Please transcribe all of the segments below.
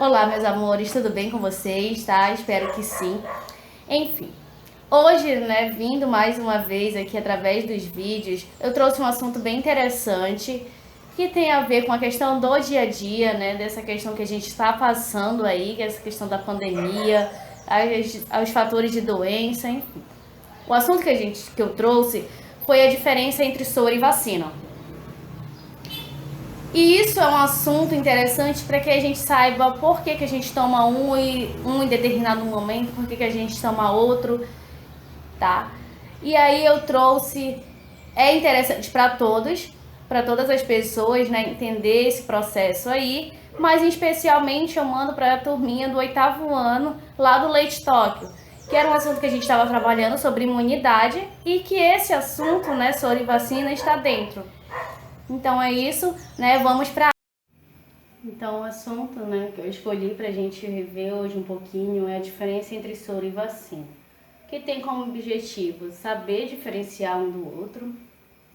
Olá, meus amores, tudo bem com vocês, tá? Espero que sim. Enfim, hoje, né, vindo mais uma vez aqui através dos vídeos, eu trouxe um assunto bem interessante que tem a ver com a questão do dia a dia, né, dessa questão que a gente está passando aí, que é essa questão da pandemia, os fatores de doença, enfim. O assunto que eu trouxe foi a diferença entre soro e vacina. E isso é um assunto interessante para que a gente saiba por que a gente toma um em determinado momento, por que a gente toma outro, tá? E aí eu trouxe, é interessante para todas as pessoas, né, entender esse processo aí, mas especialmente eu mando para a turminha do 8º ano lá do Leite Tóquio, que era um assunto que a gente estava trabalhando sobre imunidade e que esse assunto, né, sobre vacina está dentro. Então é isso, né? Vamos para. Então o assunto, né, que eu escolhi para a gente rever hoje um pouquinho é a diferença entre soro e vacina, que tem como objetivo saber diferenciar um do outro,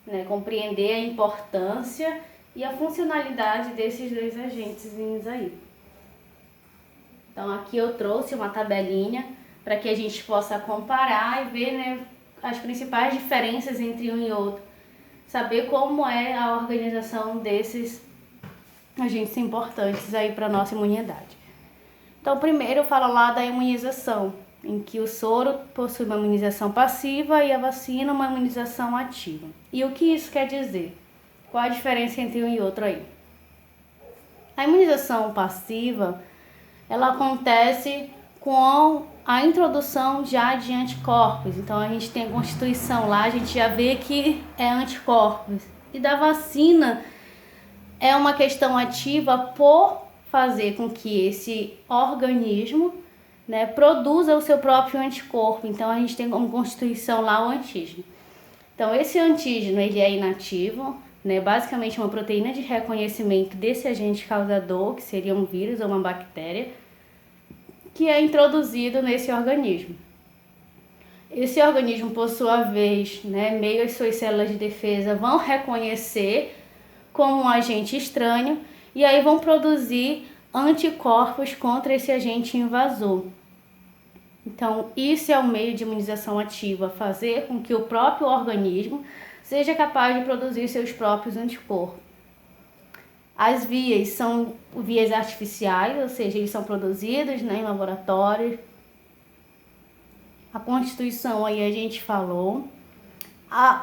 né, compreender a importância e a funcionalidade desses dois agentes aí. Então aqui eu trouxe uma tabelinha para que a gente possa comparar e ver, né, as principais diferenças entre um e outro. Saber como é a organização desses agentes importantes aí para a nossa imunidade. Então, primeiro eu falo lá da imunização, em que o soro possui uma imunização passiva e a vacina uma imunização ativa. E o que isso quer dizer? Qual a diferença entre um e outro aí? A imunização passiva, ela acontece com a introdução já de anticorpos. Então a gente tem a constituição lá, a gente já vê que é anticorpos. E da vacina é uma questão ativa por fazer com que esse organismo, né, produza o seu próprio anticorpo. Então a gente tem como constituição lá o antígeno. Então esse antígeno ele é inativo, né, basicamente uma proteína de reconhecimento desse agente causador, que seria um vírus ou uma bactéria, que é introduzido nesse organismo. Esse organismo, por sua vez, né, meio às suas células de defesa, vão reconhecer como um agente estranho e aí vão produzir anticorpos contra esse agente invasor. Então, isso é o meio de imunização ativa, fazer com que o próprio organismo seja capaz de produzir seus próprios anticorpos. As vias são vias artificiais, ou seja, eles são produzidos, né, em laboratórios. A constituição aí a gente falou.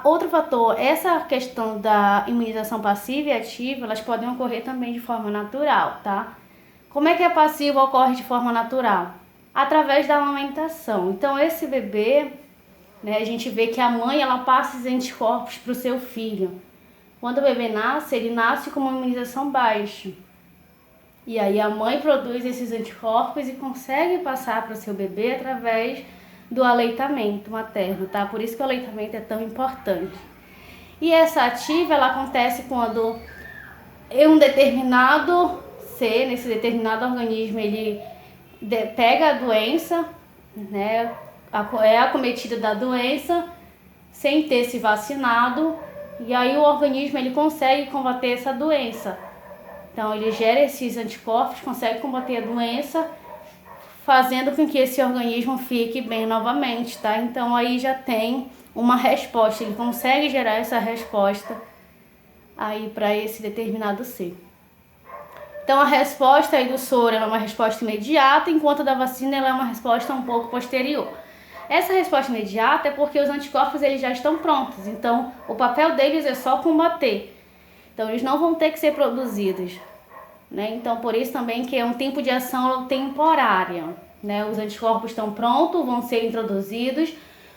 Outro fator, essa questão da imunização passiva e ativa, elas podem ocorrer também de forma natural, tá? Como é que a passiva ocorre de forma natural? Através da amamentação. Então, esse bebê, né, a gente vê que a mãe, ela passa esses anticorpos para o seu filho. Quando o bebê nasce, ele nasce com uma imunização baixa. E aí a mãe produz esses anticorpos e consegue passar para o seu bebê através do aleitamento materno, tá? Por isso que o aleitamento é tão importante. E essa ativa, ela acontece quando um determinado ser, nesse determinado organismo, ele pega a doença, né? É acometido da doença sem ter se vacinado, e aí o organismo ele consegue combater essa doença. Então ele gera esses anticorpos, consegue combater a doença, fazendo com que esse organismo fique bem novamente, tá? Então aí já tem uma resposta, ele consegue gerar essa resposta aí para esse determinado ser. Então a resposta aí do soro é uma resposta imediata, enquanto a da vacina ela é uma resposta um pouco posterior. Essa resposta imediata é porque os anticorpos eles já estão prontos, então o papel deles é só combater. Então eles não vão ter que ser produzidos, né? Então por isso também que é um tempo de ação temporária, né? Os anticorpos estão prontos, vão ser introduzidos,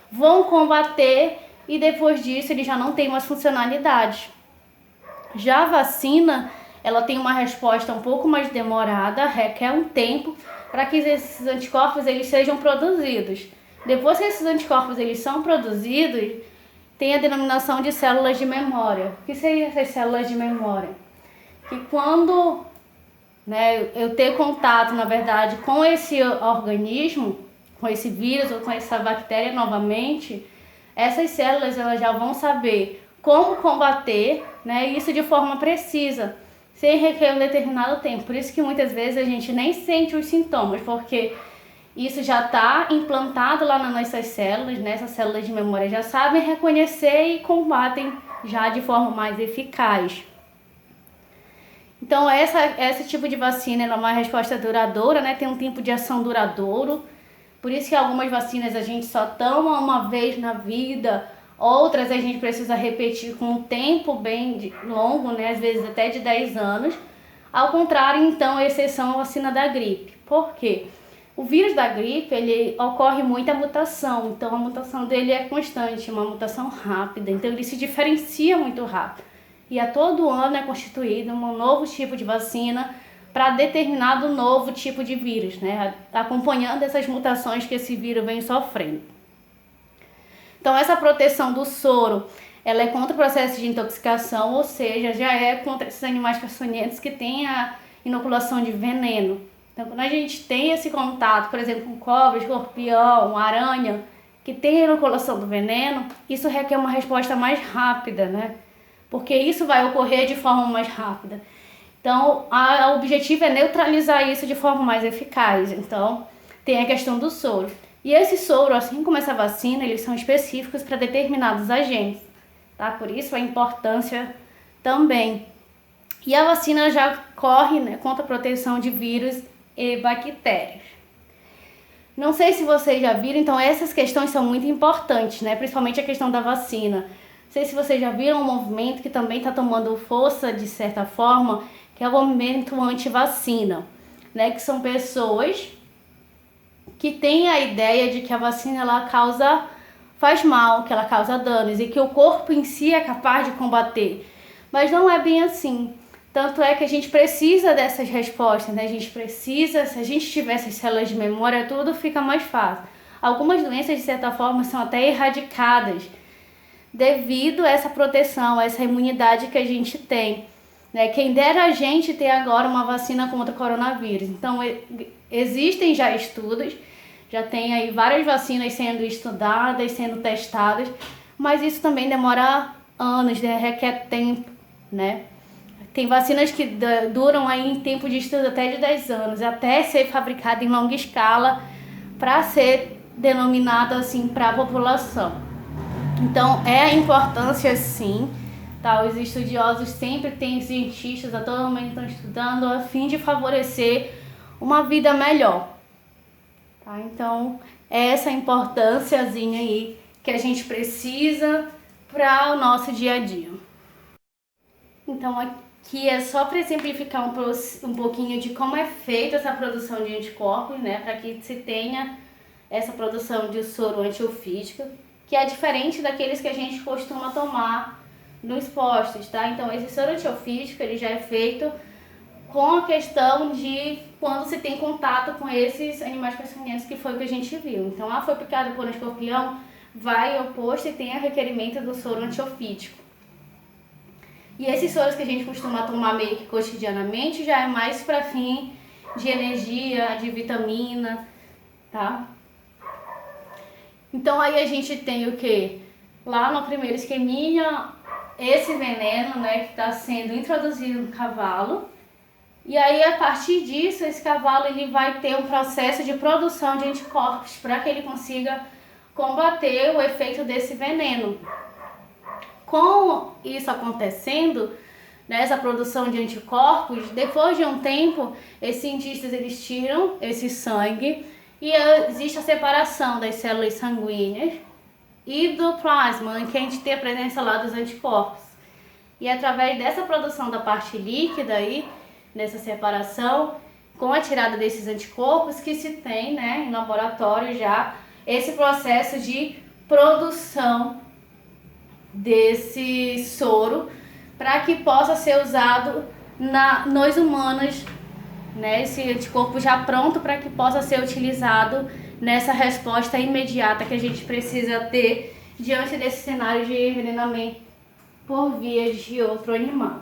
vão combater e depois disso eles já não têm mais funcionalidade. Já a vacina, ela tem uma resposta um pouco mais demorada, requer um tempo para que esses anticorpos eles sejam produzidos. Depois que esses anticorpos eles são produzidos, tem a denominação de células de memória. O que seriam essas células de memória? Que quando, né, eu ter contato, na verdade, com esse organismo, com esse vírus ou com essa bactéria novamente, essas células elas já vão saber como combater, né, isso de forma precisa, sem requerer um determinado tempo. Por isso que muitas vezes a gente nem sente os sintomas, porque isso já está implantado lá nas nossas células, né? Essas células de memória já sabem reconhecer e combatem já de forma mais eficaz. Então, esse tipo de vacina é uma resposta duradoura, né? Tem um tempo de ação duradouro. Por isso que algumas vacinas a gente só toma uma vez na vida, outras a gente precisa repetir com um tempo bem longo, né? Às vezes até de 10 anos. Ao contrário, então, a exceção a vacina da gripe. Por quê? O vírus da gripe, ele ocorre muita mutação, então a mutação dele é constante, uma mutação rápida, então ele se diferencia muito rápido. E a todo ano é constituído um novo tipo de vacina para determinado novo tipo de vírus, né? Acompanhando essas mutações que esse vírus vem sofrendo. Então essa proteção do soro, ela é contra o processo de intoxicação, ou seja, já é contra esses animais peçonhentos que têm a inoculação de veneno. Então quando a gente tem esse contato, por exemplo, com cobra, escorpião, aranha, que tem a inoculação do veneno, isso requer uma resposta mais rápida, né? Porque isso vai ocorrer de forma mais rápida. Então, o objetivo é neutralizar isso de forma mais eficaz. Então, tem a questão do soro. E esse soro, assim como essa vacina, eles são específicos para determinados agentes, tá? Por isso a importância também. E a vacina já corre, né, contra a proteção de vírus e bactérias. Não sei se vocês já viram, então essas questões são muito importantes, né? Principalmente a questão da vacina. Não sei se vocês já viram um movimento que também está tomando força, de certa forma, que é o movimento anti-vacina, né? Que são pessoas que têm a ideia de que a vacina ela faz mal, que ela causa danos e que o corpo em si é capaz de combater. Mas não é bem assim. Tanto é que a gente precisa dessas respostas, né? A gente precisa, se a gente tiver essas células de memória, tudo fica mais fácil. Algumas doenças, de certa forma, são até erradicadas devido a essa proteção, a essa imunidade que a gente tem, né? Quem dera a gente ter agora uma vacina contra o coronavírus. Então, existem já estudos, já tem aí várias vacinas sendo estudadas, sendo testadas, mas isso também demora anos, né? Requer tempo, né? Tem vacinas que duram aí em tempo de estudo até de 10 anos, até ser fabricada em longa escala para ser denominada assim para a população. Então, é a importância sim, tá? Os estudiosos sempre têm cientistas a todo momento estão estudando a fim de favorecer uma vida melhor, tá? Então, é essa importânciazinha aí que a gente precisa para o nosso dia a dia. Então, aqui é só para exemplificar um pouquinho de como é feita essa produção de anticorpos, né? Para que se tenha essa produção de soro antiofídico, que é diferente daqueles que a gente costuma tomar nos postos, tá? Então, esse soro antiofídico, ele já é feito com a questão de quando se tem contato com esses animais peçonhentos, que foi o que a gente viu. Então, foi picado por um escorpião, vai ao posto e tem o requerimento do soro antiofídico. E esses soros que a gente costuma tomar meio que cotidianamente já é mais para fim de energia, de vitamina, tá? Então aí a gente tem o que? Lá no primeiro esqueminha, esse veneno, né, que está sendo introduzido no cavalo. E aí a partir disso, esse cavalo ele vai ter um processo de produção de anticorpos para que ele consiga combater o efeito desse veneno. Com isso acontecendo, né, essa produção de anticorpos, depois de um tempo, esses cientistas eles tiram esse sangue e existe a separação das células sanguíneas e do plasma, em que a gente tem a presença lá dos anticorpos. E através dessa produção da parte líquida aí, nessa separação, com a tirada desses anticorpos, que se tem, né, em laboratório já esse processo de produção desse soro para que possa ser usado nos humanos, né, esse anticorpo já pronto para que possa ser utilizado nessa resposta imediata que a gente precisa ter diante desse cenário de envenenamento por via de outro animal.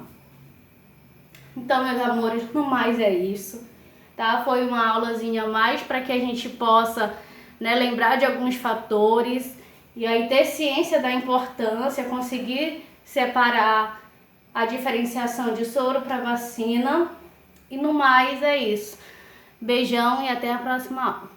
Então, meus amores, no mais é isso, tá? Foi uma aulazinha a mais para que a gente possa, né, lembrar de alguns fatores e aí ter ciência da importância, conseguir separar a diferenciação de soro para vacina. E no mais é isso. Beijão e até a próxima aula.